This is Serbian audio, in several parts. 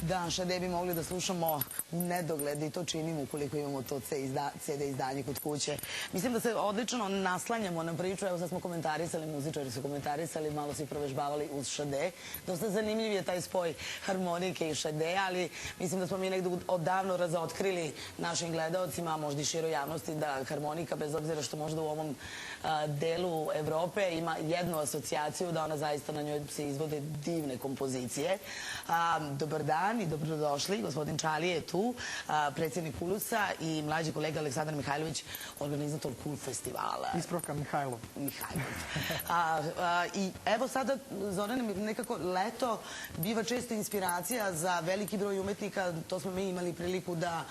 da Šade bi mogli da slušamo u nedogled i to činimo ukoliko imamo to CD izdanje kod kuće. Mislim da se odlično naslanjamo na priču, evo sad smo komentarisali, muzičari su komentarisali, malo su ih provežbavali uz Šade. Dosta zanimljiv je taj spoj harmonike i Šade, ali mislim da smo mi negdje odavno razotkrili našim gledalcima, a možda i široj javnosti, da harmonika, bez obzira što možda u ovom delu Evrope ima jednu asocijaciju, da ona zaista na njoj se izvode divne kompozicije. Dobar dan i dobrodošli. Gospodin Čalije je tu, predsjednik Kulusa i mlađi kolega Aleksandar Mihajlović, organizator Kul festivala. Ispravka Mihajlov. I evo sada, Zorane, nekako leto biva često inspiracija za veliki broj umetnika. To smo mi imali priliku da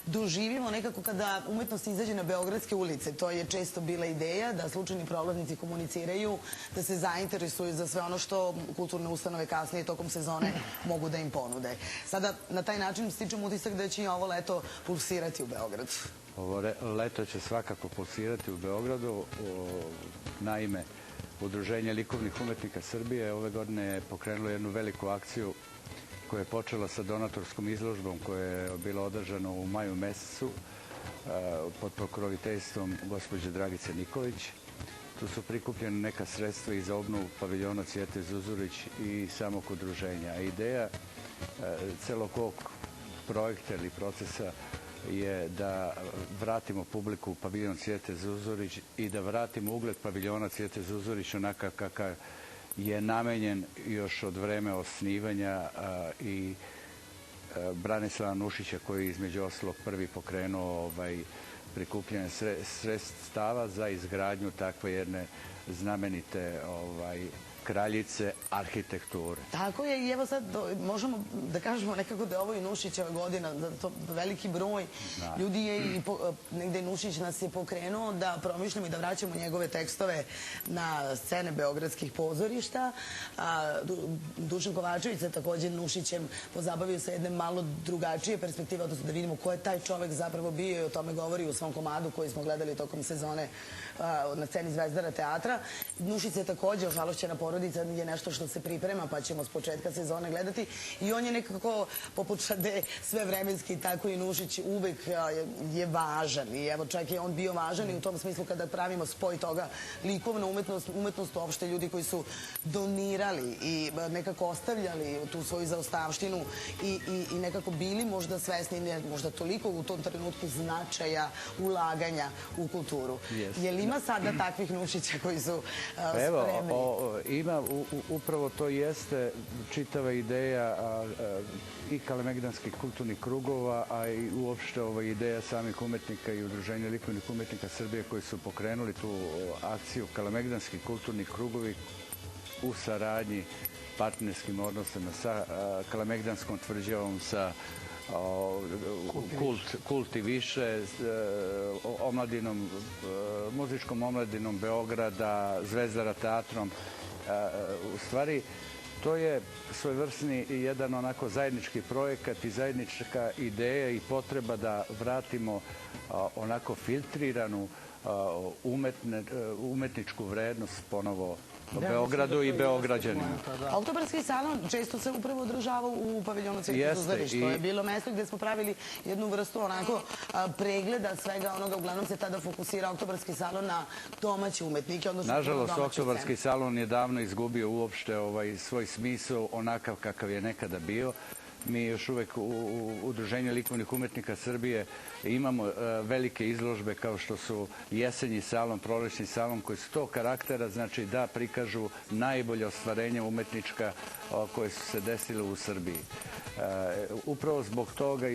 doživimo nekako kada umetnost izađe na beogradske ulice. To je često bila ideja da slučajni prolaznici komuniciraju, da se zainteresuju za sve ono što kulturne ustanove kasnije tokom sezone mogu da im ponude. Sada na taj način stičem utisak da će i ovo leto pulsirati u Beogradu. Ovo leto će svakako pulsirati u Beogradu. Naime, Udruženje likovnih umetnika Srbije ove godine je pokrenulo jednu veliku akciju koja je počela sa donatorskom izložbom koja je bila održana u maju mesecu pod pokroviteljstvom gospođe Dragice Nikolić. Tu su prikupljene neka sredstva i za obnovu paviljona Cvijete Zuzurić i samog udruženja. Ideja celog ovog projekta ili procesa je da vratimo publiku u paviljon Cvijete Zuzurić i da vratimo ugled paviljona Cvijete Zuzurić onakav kakav je namenjen još od vreme osnivanja i Branislava Nušića koji je između ostalog prvi pokrenuo prikupljanje sredstava za izgradnju takve jedne znamenite kraljice arhitekture. Tako je, i evo sad možemo da kažemo nekako da je ovo i Nušićeva godina, da to veliki broj ljudi je i negde Nušić nas je pokrenuo da promišljamo i da vraćamo njegove tekstove na scene beogradskih pozorišta. Dušan Kovačević se također Nušićem pozabavio sa jedne malo drugačije perspektive, odnosno da vidimo ko je taj čovek zapravo bio i o tome govori u svom komadu koji smo gledali tokom sezone na sceni Zvezdara teatra. Nušić je također ožalošćena porodica, je nešto što se priprema, pa ćemo s početka sezone gledati. I on je nekako, poput Šade, svevremenski, tako i Nušić uvek je važan. I evo, čak je on bio važan i u tom smislu kada pravimo spoj toga likovna umetnost uopšte ljudi koji su donirali i nekako ostavljali tu svoju zaostavštinu i nekako bili možda svesni, ne možda toliko u tom trenutku značaja ulaganja u kulturu. Je li ima sada takvih Nušića koji su spremni? Ima, upravo to jeste čitava ideja i kalemegdanskih kulturnih krugova, a i uopšte ideja samih umetnika i Udruženja likovnih umetnika Srbije koji su pokrenuli tu akciju kalemegdanski kulturni krugovi u saradnji partnerskim odnosima sa Kalemegdanskom tvrđavom, sa Kult i više, muzičkom omladinom Beograda, Zvezdara teatrom. U stvari, to je svojevrsni jedan onako zajednički projekat i zajednička ideja i potreba da vratimo onako filtriranu umetničku vrednost ponovo Beogradu i Beograđanima. Oktobarski salon često se upravo održava u paviljonu Cvijete Zuzurić. To je bilo mesto gde smo pravili jednu vrstu onako pregleda svega onoga. Uglavnom se tada fokusira Oktobarski salon na domaće umetnike. Nažalost, Oktobarski salon je davno izgubio uopšte svoj smisao onakav kakav je nekada bio. Mi još uvek u Udruženju likovnih umetnika Srbije imamo velike izložbe kao što su jesenji salon, prolećni salon, koji su tog karaktera, znači da prikažu najbolje ostvarenja umetnička koje su se desile u Srbiji. Upravo zbog toga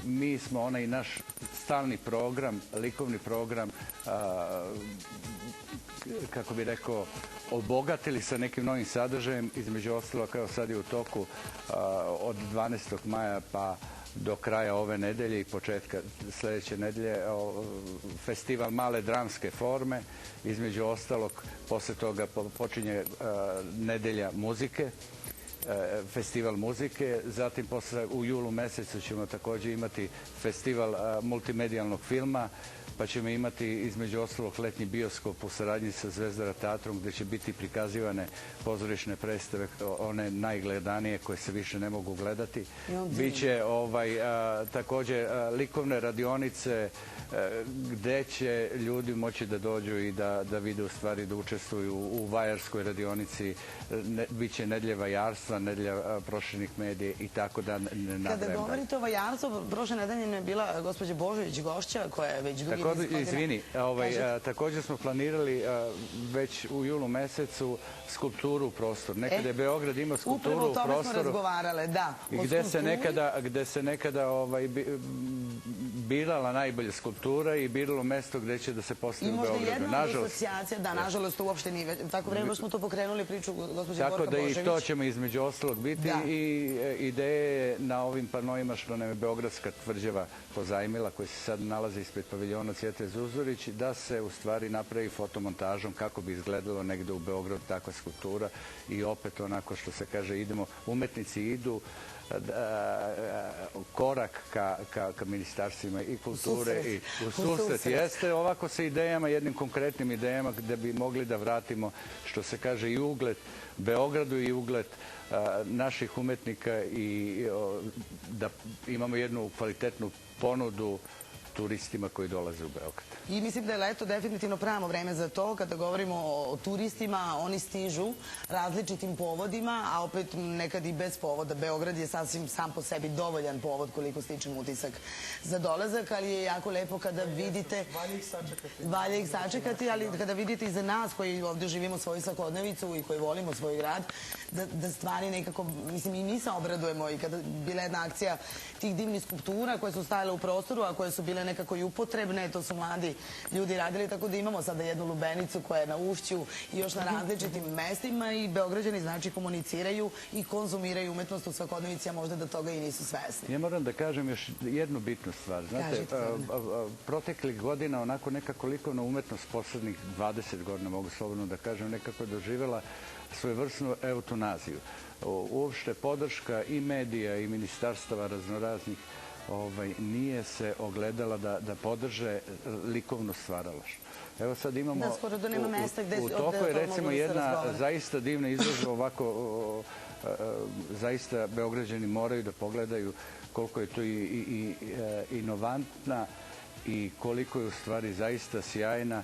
mi smo onaj naš stalni program, likovni program, kako bi rekao, obogatili sa nekim novim sadržajem, između ostalo kao sad je u toku od 12. maja pa do kraja ove nedelje i početka sljedeće nedelje festival male dramske forme, između ostalog posle toga počinje nedelja muzike, festival muzike, zatim u julu mesecu ćemo također imati festival multimedijalnog filma, pa ćemo imati između ostalog letnji bioskop u saradnji sa Zvezdara teatrom gde će biti prikazivane pozorišne predstave, one najgledanije koje se više ne mogu gledati. Biće takođe likovne radionice gde će ljudi moći da dođu i da vide, u stvari da učestvuju u vajarskoj radionici. Biće nedelja vajarstva, nedelja proširenih medija i tako da ne nabrajam. Kada govorite o vajarstvu, prošle nedelje je bila gospođa Božović gošća koja je već dugi niz godina. Izvini, također smo planirali već u julu mesecu skulpturu u prostor. Nekada je Beograd imao skulpturu u prostoru. Upravo o tome smo razgovarale, da. Gde se nekada birala najbolja skulptura i biralo mesto gde će da se postavi u Beogradu. I možda jedna od asocijacija, da, nažalost, uopšte nije. Tako vreme smo to pokrenuli priču gospođe Borka Božović. Tako da i to ćemo između ostalog biti i ideje na ovim panojima što nam je Beogradska tvrđava pozajmila, koji se sad nalaze ispred paviljona Cvjete Zuzorić, da se u stvari napravi fotomontažom kako bi izgledalo negde u Beogradu takva skulptura i opet onako što se kaže idemo, umetnici idu korak ka ministarstvima i kulture i u susret. Jeste ovako sa idejama, jednim konkretnim idejama gde bi mogli da vratimo, što se kaže, i ugled Beogradu i ugled naših umetnika i da imamo jednu kvalitetnu ponudu turistima koji dolaze u Beograd. I mislim da je leto definitivno pravo vreme za to. Kada govorimo o turistima, oni stižu različitim povodima, a opet nekad i bez povoda. Beograd je sasvim sam po sebi dovoljan povod koliko stičem utisak za dolazak, ali je jako lepo kada vidite... Valja ih sačekati, ali kada vidite i za nas koji ovdje živimo svoju svakodnevicu i koji volimo svoj grad, da stvari nekako, mislim, i mi se obradujemo i kada bila jedna akcija tih divnih skulptura koje su stajale u prostoru, a koje su bile nekako i upotrebne, to su mladi ljudi radili, tako da imamo sada jednu lubenicu koja je na Ušću i još na različitim mestima i Beograđani znači komuniciraju i konzumiraju umetnost u svakodnevici, a možda da toga i nisu svesni. Ja moram da kažem još jednu bitnu stvar. Znate, proteklih godina onako nekako likovna umetnost poslednjih 20 godina, mogu slobodno da kažem, nekako je doživjela svojevrsnu eutanaziju. Uopšte podrška i medija i ministarstava raznoraznih nije se ogledala da podrže likovno stvaralaštvo. Evo sad imamo... Da, skoro da nema mesta gde... U toku je recimo jedna zaista divna izložba ovako, zaista Beograđani moraju da pogledaju koliko je to i inovantna i koliko je u stvari zaista sjajna.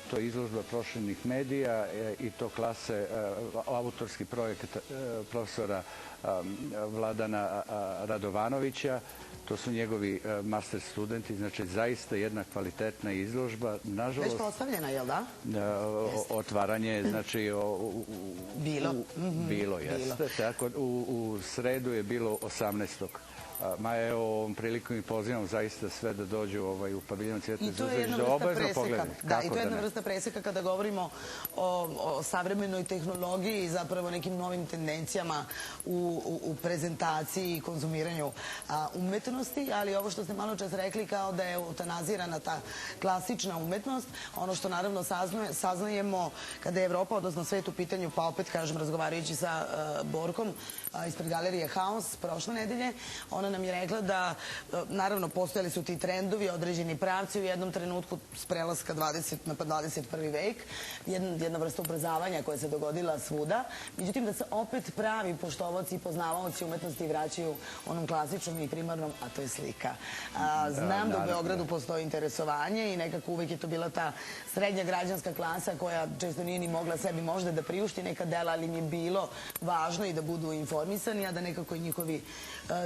To je izložba proširenih medija i to klase, autorski projekat profesora Vladana Radovanovića. To su njegovi master studenti, znači zaista jedna kvalitetna izložba. Već postavljena, jel da? Otvaranje, znači... Bilo, jeste. Tako, u sredu je bilo 18. Maja, evo ovom prilikom i pozivam zaista sve da dođu u paviljon Cvjete Zuzorić da obavezno pogledaju. Da, i to je jedna vrsta preseka kada govorimo o savremenoj tehnologiji i zapravo nekim novim tendencijama u prezentaciji i konzumiranju umetnosti, ali ovo što ste malo čas rekli kao da je eutanazirana ta klasična umetnost, ono što naravno saznajemo kada je Evropa, odnosno svet u pitanju, pa opet kažem razgovarajući sa Borkom ispred galerije Haus prošle nedelje, ona nam je rekla da, naravno, postojali su ti trendovi, određeni pravci u jednom trenutku s prelaska na 21. vek, jedna vrsta ubrzavanja koja se dogodila svuda, međutim da se opet pravi poštovaoci i poznavaoci umetnosti vraćaju onom klasičnom i primarnom, a to je slika. Znam da u Beogradu postoji interesovanje i nekako uvek je to bila ta srednja građanska klasa koja često nije ni mogla sebi možda da priušti neka dela, ali im je bilo važno i da budu informisani, a da nekako i njihovi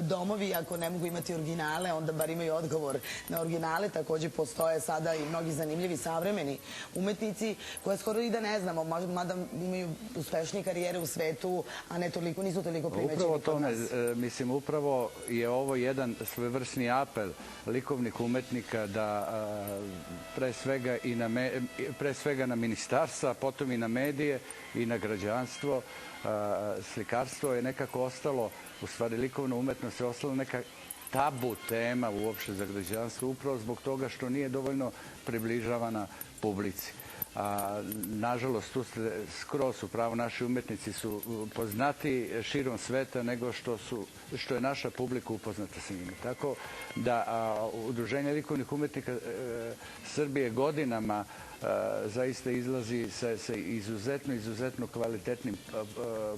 domovi, ako ne mogu imati originale, onda bar imaju odgovor na originale. Takođe postoje sada i mnogi zanimljivi savremeni umetnici koje skoro i da ne znamo, mada imaju uspešnije karijere u svetu, a nisu toliko primećeni kod nas. Mislim, upravo je ovo jedan svojevrsni apel likovnih umetnika da pre svega na ministarstva, potom i na medije i na građanstvo. Slikarstvo je nekako ostalo, u stvari likovna umetnost je ostala neka tabu tema uopšte za građanstvo, upravo zbog toga što nije dovoljno približavana publici. nažalost, tu ste skroz upravo, naši umetnici su poznati širom sveta nego što je naša publika upoznata sa njima. Tako da Udruženje likovnih umetnika Srbije godinama zaista izlazi sa izuzetno kvalitetnim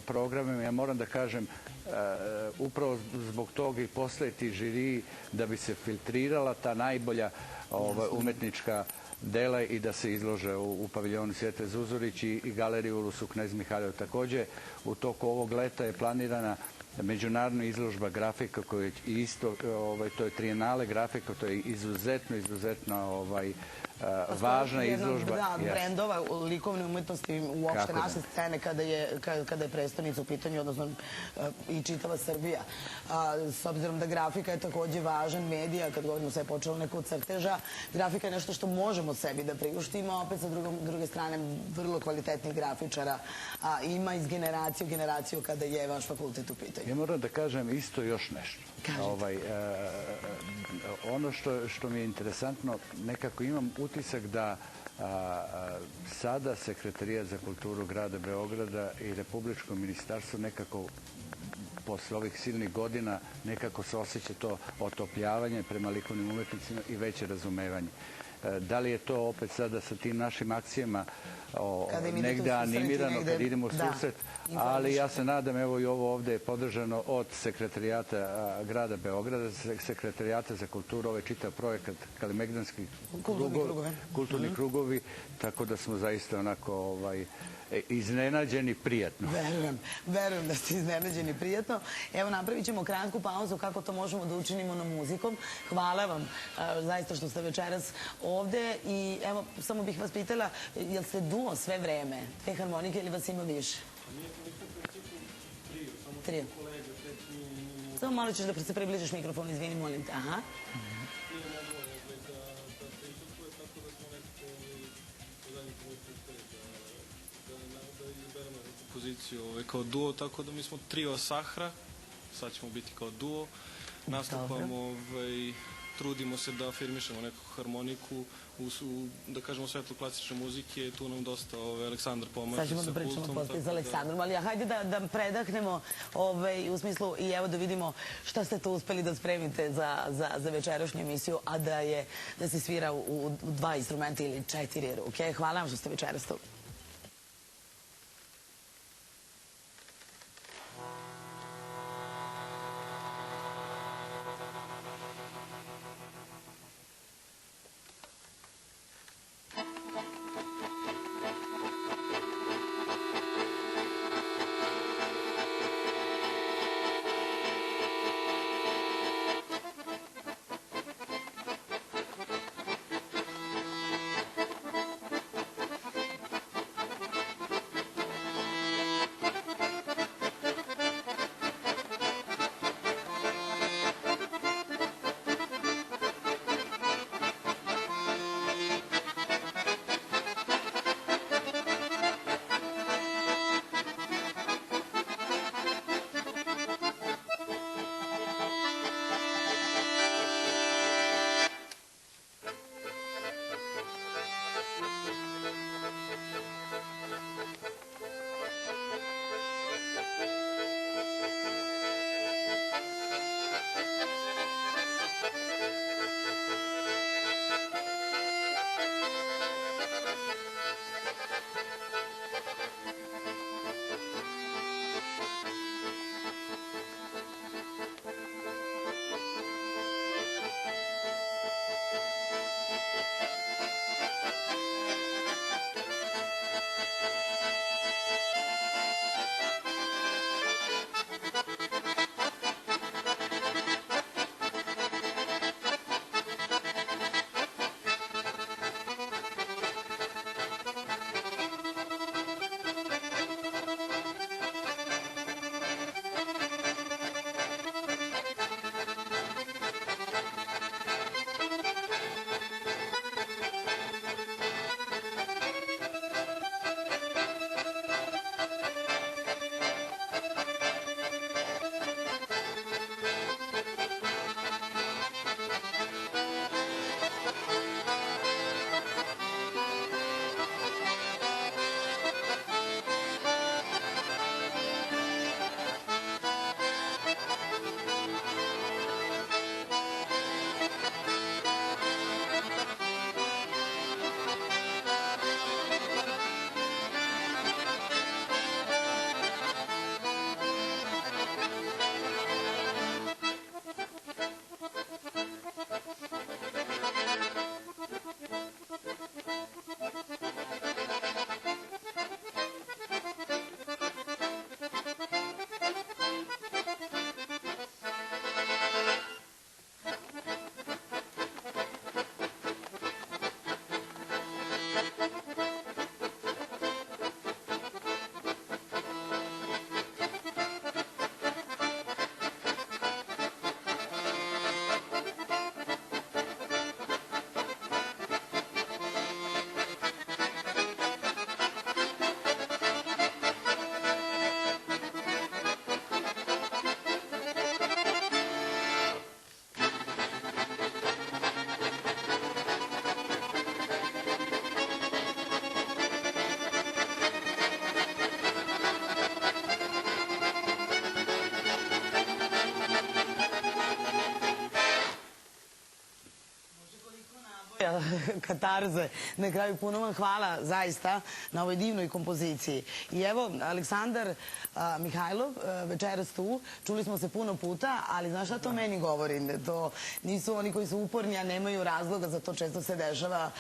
programima. Ja moram da kažem, upravo zbog toga i postoje ti žiriji da bi se filtrirala ta najbolja umetnička dela i da se izlože u paviljonu Svete Zuzorić i galeriju Ulusu Knez Mihailo. Takođe, u toku ovog leta je planirana međunarodna izložba grafika koja je isto, to je trijenale grafika, to je izuzetno važna izložba. Da, brendova u likovnoj umetnosti uopšte naše scene kada je prestonica u pitanju, odnosno i čitava Srbija. S obzirom da grafika je takođe važan medija, kad govorimo sve je počelo neko od crteža, grafika je nešto što možemo sebi da priuštimo, opet sa druge strane vrlo kvalitetnih grafičara ima iz generacije u generaciju kada je vaš fakultet u pitanju. Ja moram da kažem isto još nešto. Ono što mi je interesantno, nekako imam utisak da sada Sekretarijat za kulturu grada Beograda i Republičko ministarstvo nekako posle ovih silnih godina nekako se osjeća to otopljavanje prema likovnim umetnicima i veće razumevanje. Da li je to opet sada sa tim našim akcijama negde animirano, kad idemo u susret, ali ja se nadam, evo i ovo ovde je podržano od Sekretarijata grada Beograda, Sekretarijata za kulturu, ovaj čitav projekat Kalemegdanski kulturni krugovi, tako da smo zaista onako iznenađeni prijatno. Verujem da ste iznenađeni prijatno. Evo, napravit ćemo kratku pauzu kako to možemo da učinimo na muzikom. Hvala vam zaista što ste večeras ovde i evo, samo bih vas pitala, jel ste duo sve vreme, dve harmonike ili vas ima više? Trio. Samo malo ćeš da se približiš mikrofonu, izvini, molim te. Aha. Poziciju kao duo, tako da mi smo trio Sahra, sad ćemo biti kao duo, nastupamo, trudimo se da afirmišemo neku harmoniku, da kažemo svetlo klasične muzike, tu nam dosta Aleksandar pomaže sa pultom. Sad ćemo da pričamo poslije sa Aleksandrom, ali hajde da predahnemo u smislu i evo da vidimo šta ste to uspeli da spremite za večerašnju emisiju, a da se svira u dva instrumenta ili 4 ruke. Hvala vam što ste večeras tu. katarze. Na kraju puno vam hvala zaista na ovoj divnoj kompoziciji. I evo, Aleksandar Mihajlov, večeras tu, čuli smo se puno puta, ali znaš šta to meni govori? To nisu oni koji su uporni, a nemaju razloga, za to često se dešava.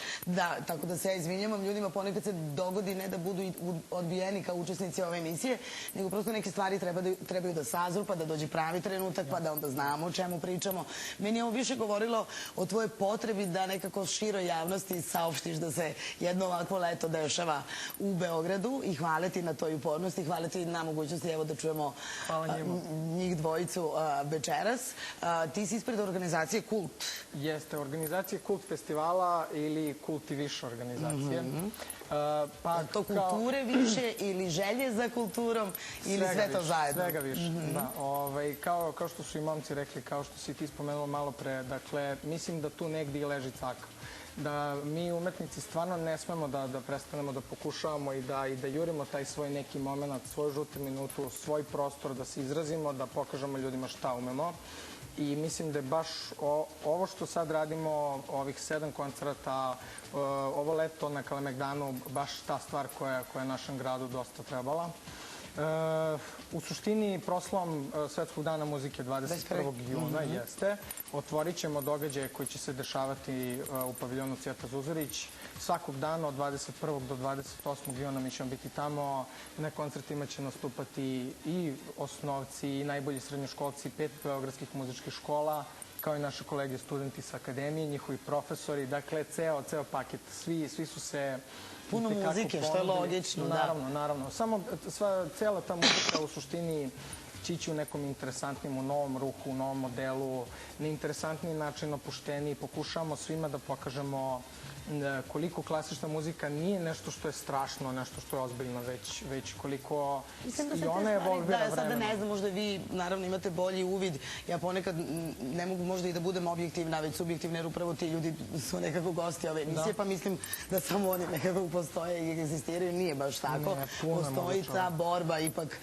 Tako da se ja izvinjavam ljudima, ponekad se dogodi ne da budu odbijeni kao učesnici ove emisije, nego prosto neke stvari trebaju da sazru, pa da dođe pravi trenutak, pa da onda znamo o čemu pričamo. Meni je ovo više govorilo o tvojoj potrebi da nekako široj javnosti saopštiš da se jedno ovakvo leto dešava u Beogradu i hvala ti na toj upornosti, hvala ti na mogućnosti evo da čujemo njih dvojicu večeras. Ti si ispred organizacije Kult. Jeste, organizacije Kult festivala ili Kult i više organizacije. To kulture više ili želje za kulturom ili sve to zajedno? Svega više, da. Kao što su i momci rekli, kao što si ti spomenula malo pre, dakle, mislim da tu negdje i leži caka. Da mi umetnici stvarno ne smemo da prestanemo da pokušavamo i da jurimo taj svoj neki moment, svoju žutu minutu, svoj prostor, da se izrazimo, da pokažemo ljudima šta umemo. I mislim da je baš ovo što sad radimo, ovih 7 koncerata, ovo leto na Kalemegdanu, baš ta stvar koja je našem gradu dosta trebala. U suštini proslavom Svetskog dana muzike 21. juna jeste. Otvorit ćemo događaje koji će se dešavati u paviljonu Cvijeta Zuzorić. Svakog dana od 21. do 28. juna mi ćemo biti tamo. Na koncertima će nastupati i osnovci i najbolji srednjoškolci 5 beogradskih muzičkih škola, kao i naše kolege studenti sa akademije, njihovi profesori. Dakle, ceo paket. Svi su se... Puno muzike, što je logično. Naravno. Samo cijela ta muzika u suštini će ići u nekom interesantnim, u novom ruhu, u novom modelu, na interesantniji način opušteni. Pokušavamo svima da pokažemo koliko klasična muzika nije nešto što je strašno, nešto što je ozbiljno, već koliko i ona evolvira vremenom. Sada ne znam, možda vi naravno imate bolji uvid. Ja ponekad ne mogu možda i da budem objektivna, već subjektivna, jer upravo ti ljudi su nekako gosti ove emisije, pa mislim da samo oni nekako postoje i egzistiraju. Nije baš tako. Postoji ta borba ipak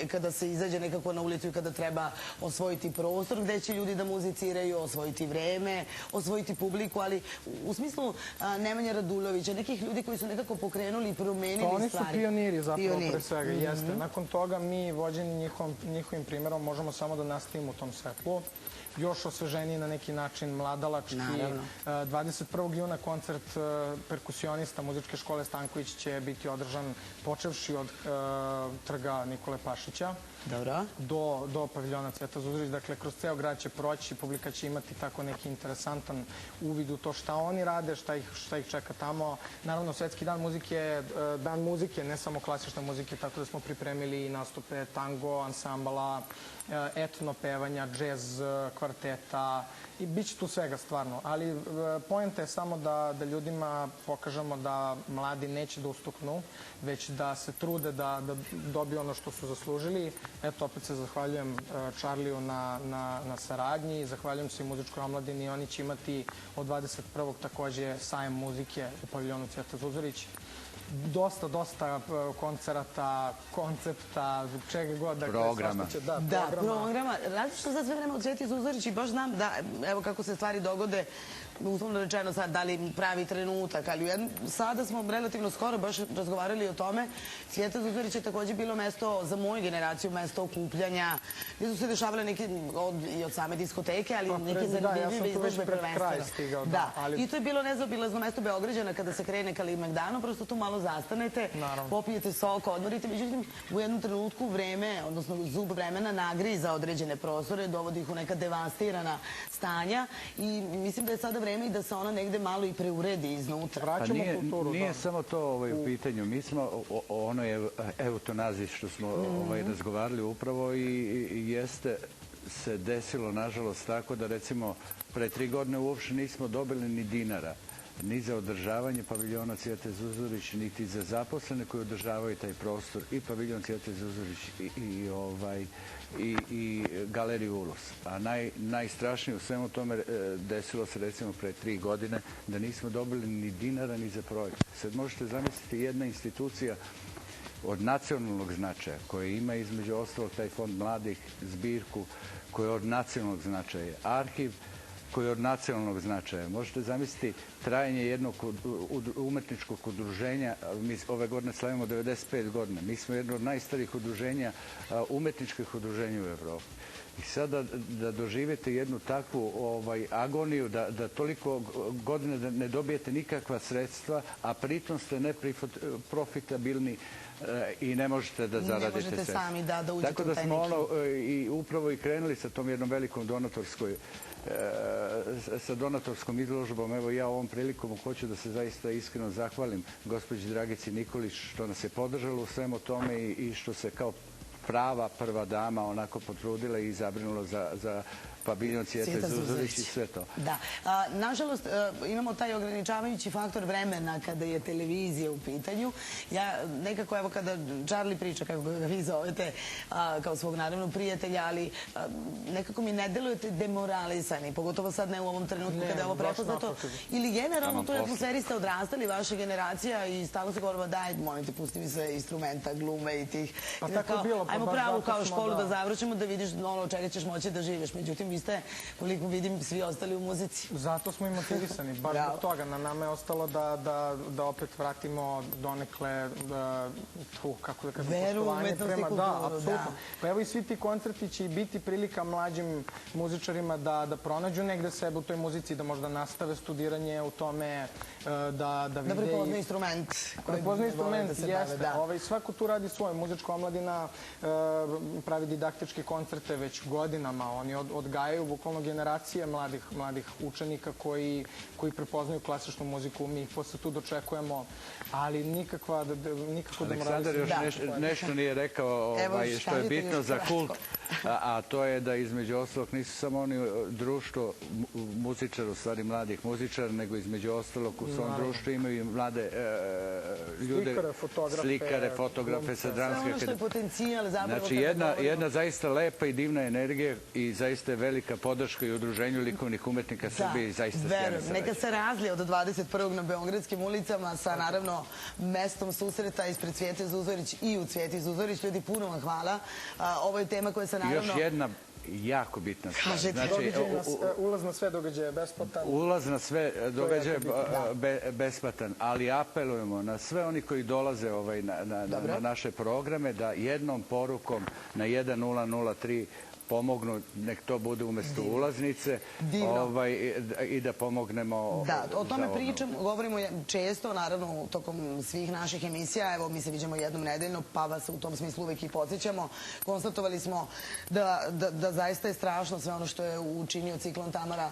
kada se izađe nekako na ulicu i kada treba osvojiti prostor gde će ljudi da muziciraju, osvojiti vreme, osvojiti publiku, ali u smislu Nemanja Radulovića, nekih ljudi koji su nekako pokrenuli i promenili stvari. Oni su pioniri zapravo pre svega, jeste. Nakon toga mi, vođeni njihovim primjerom, možemo samo da nastavimo u tom svetlu. Još osveženiji na neki način, mladalački. 21. juna koncert perkusionista muzičke škole Stanković će biti održan počevši od trga Nikole Pašića do paviljona Cvijeta Zuzorić. Dakle, kroz ceo grad će proći, publika će imati tako neki interesantan uvid u to šta oni rade, šta ih čeka tamo. Naravno, Svetski dan muzike, ne samo klasične muzike, tako da smo pripremili nastupe tango, ansambala, etno pevanja, džez, kvarteta i bit će tu svega stvarno. Ali poenta je samo da ljudima pokažemo da mladi neće da ustuknu, već da se trude da dobiju ono što su zaslužili. Eto, opet se zahvaljujem Čarliju na saradnji, zahvaljujem se i muzičkoj omladini. Oni će imati od 21. takođe sajem muzike u paviljonu Cvijeta Zuzorić. Dosta koncerata, koncepta, čega god. Programa. Da, programa. Različno za sve vreme od Cvijeti Zuzorić i baš znam da, evo kako se stvari dogode, uslovno rečeno sad, da li pravi trenutak, ali sada smo relativno skoro baš razgovarali o tome. Cvijeta Zuzorić je također bilo mesto za moju generaciju, mesto okupljanja, gdje su se dešavale neke i od same diskoteke, ali neke zanimljive izložbe prvenstveno. Da, i to je bilo nezaobilazno mesto Beograđana kada se krene Kalemegdanom, prosto tu malo zastanete, popijete sok, odmorite, međutim u jednom trenutku vreme, odnosno zub vremena nagriza određene prostore, dovodi ih u neka devastirana stanja i mislim da je sada vreme i da se ona negde malo i preuredi iznutra. Vraćamo kulturu. Nije samo to u pitanju. Mi smo o onoj eutanaziji što smo razgovarali upravo i jeste se desilo, nažalost, tako da recimo pre 3 godine uopšte nismo dobili ni dinara ni za održavanje paviljona Cvijeta Zuzorić, niti za zaposlene koji održavaju taj prostor i paviljon Cvijeta Zuzorić i galeriju Ulus. A najstrašnije u svemu tome desilo se recimo pre 3 godine da nismo dobili ni dinara ni za projekt. Sad možete zamisliti jedna institucija od nacionalnog značaja koja ima između ostalog taj fond mladih, zbirku koja je od nacionalnog značaja, arhiv koji je od nacionalnog značaja. Možete zamisliti trajanje jednog umetničkog udruženja. Mi ove godine slavimo 95 godina. Mi smo jedno od najstarijih udruženja, umetničkih udruženja u Evropi. I sada da doživete jednu takvu agoniju, da toliko godina ne dobijete nikakva sredstva, a pritom ste neprofitabilni i ne možete da zaradite sredstva. Ne možete sami da uđete u taj neki. Tako da smo upravo i krenuli sa tom jednom velikom donatorskom izložbom. Evo ja ovom prilikom hoću da se zaista iskreno zahvalim gospođi Dragici Nikolić što nas je podržala u svemu tome i što se kao prava prva dama onako potrudila i zabrinula za paviljon Cvijete Zuzorić i sve to. Da. Nažalost, imamo taj ograničavajući faktor vremena kada je televizija u pitanju. Ja nekako, evo kada Charlie priča, kako ga vi zovete, kao svog naravno prijatelja, ali nekako mi ne delujete demoralisani, pogotovo sad ne u ovom trenutku kada je ovo prepoznato. Ili generalno u toj atmosferi ste odrastali, vaša generacija, i stalno se govorilo daj, molim te, pusti mi se instrumenta, glume i tih. Ajmo pravu kao školu da završimo, da vidiš ono od čega ćeš moći da živiš. Međutim, vi ste, koliko vidim, svi ostali u muzici. Zato smo i motivisani, baš zbog toga. Na nama je ostalo da opet vratimo donekle tu, kako da kažem, poštovanje prema... Da, apsolutno. Pa evo i svi ti koncerti će biti prilika mlađim muzičarima da pronađu negde sebe u toj muzici, da možda nastave studiranje u tome, da vide... Da prepoznaju instrument. Prepoznaju instrument, jeste. Svako tu radi svoje. Muzička omladina pravi didaktičke koncerte već godinama. Oni odgajaju bukvalno generacije mladih učenika koji prepoznaju klasičnu muziku. Mi ih posle tu dočekujemo, ali nikako Aleksandar još nešto nije rekao što je bitno za kult, a to je da između ostalog nisu samo oni društvo muzičara, u stvari mladih muzičara, nego između ostalog u svom društvu imaju i mlade ljude, slikare, fotografe sa Dramske akademije. Sve ono što je potencijal zapravo... Znači jedna zaista lepa i divna energija i zaista je velika podrška i udruženju likovnih umetnika Srbije i zaista sjajna saradnja. Neka se razlije od 21. na Beogradskim ulicama sa naravno mestom susreta ispred Cvijete Zuzorić i u Cvijeti Zuzorić. Ljudi, puno vam hvala. Ovo je tema koja se naravno... Još jedna jako bitna stvar. Ulaz na sve događaje je besplatan. Ulaz na sve događaje je besplatan, ali apelujemo na sve oni koji dolaze na naše programe da jednom porukom na 1003 pomognu, nek to bude umesto ulaznice i da pomognemo... Da, o tome govorimo često, naravno, tokom svih naših emisija. Evo, mi se viđamo jednom nedeljno, pa vas u tom smislu uvek i podsjećamo. Konstatovali smo da zaista je strašno sve ono što je učinio ciklon Tamara,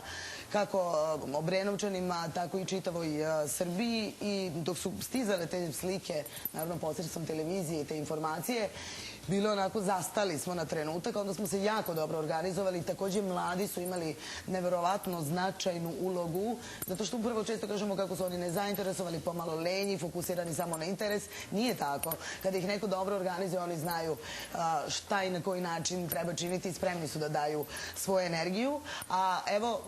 kako Obrenovčanima, tako i čitavoj Srbiji. I dok su stizale te slike, naravno posredstvom televizije i te informacije, bilo onako, zastali smo na trenutak, onda smo se jako dobro organizovali. Takođe, mladi su imali neverovatno značajnu ulogu, zato što upravo često kažemo kako su oni nezainteresovali, pomalo lenji, fokusirani samo na interes. Nije tako. Kada ih neko dobro organizuje, oni znaju šta i na koji način treba činiti i spremni su da daju svoju energiju. A evo,